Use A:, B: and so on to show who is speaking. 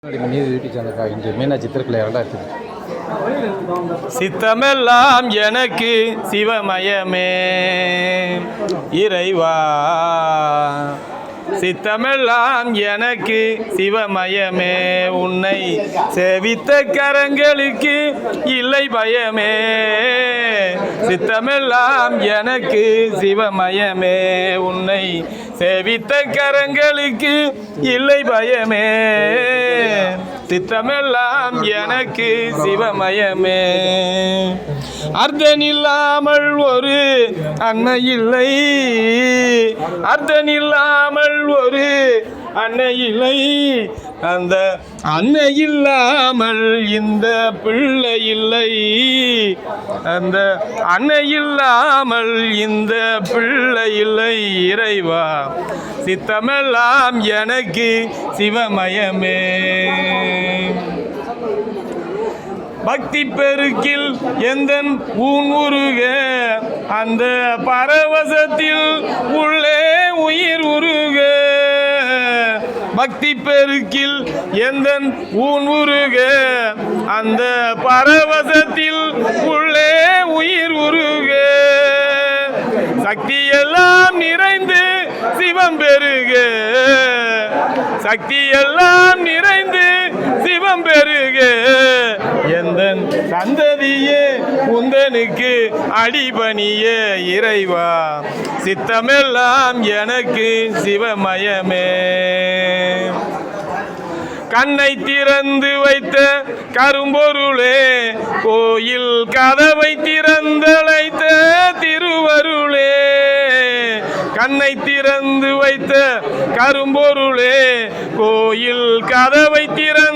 A: இன்று மீனாட்சி திருக்கலை 2000
B: சித்தமெல்லாம் எனக்கு சிவமயமே இறைவா, சித்தமெல்லாம் எனக்கு சிவமயமே, உன்னை சேவித்த கரங்களுக்கு இல்லை பயமே. சித்தமெல்லாம் எனக்கு சிவமயமே, உன்னை சேவித்த கரங்களுக்கு இல்லை பயமே. சித்தமெல்லாம் எனக்கு சிவமயமே. அர்த்தனில்லாமல் ஒரு அன்னை இல்லை, அர்த்தனில்லாமல் ஒரு அன்னை இல்லை, அந்த அன்னை இல்லாமல் இந்த பிள்ளை இல்லை, அந்த அன்னை இல்லாமல் இந்த பிள்ளை இல்லை. இறைவா, சித்தமெல்லாம் எனக்கு சிவமயமே. பக்தி பெருக்கில் எந்தன் ஊன் உருக, அந்த பரவசத்தில் உள்ளே உயிர் உருக. பக்தி பெருக்கில் எந்தன் ஊன் உருக, அந்த பரவசத்தில் உள்ளே உயிர் உருக. சக்தியெல்லாம் நிறைந்து சிவம் பெருக, சக்தியெல்லாம் நிறைந்து சிவம் பெருக. எந்தன் சந்ததியே உந்தனுக்கு அடிபணிய இறைவா, சித்தமெல்லாம் எனக்கு சிவமயமே. கண்ணை திறந்து வைத்த கரும்பொருளே, கோயில் கதவை திறந்தழைத்த திருவருளே. கண்ணை திறந்து வைத்த கரும்பொருளே, கோயில் கதவை திறந்து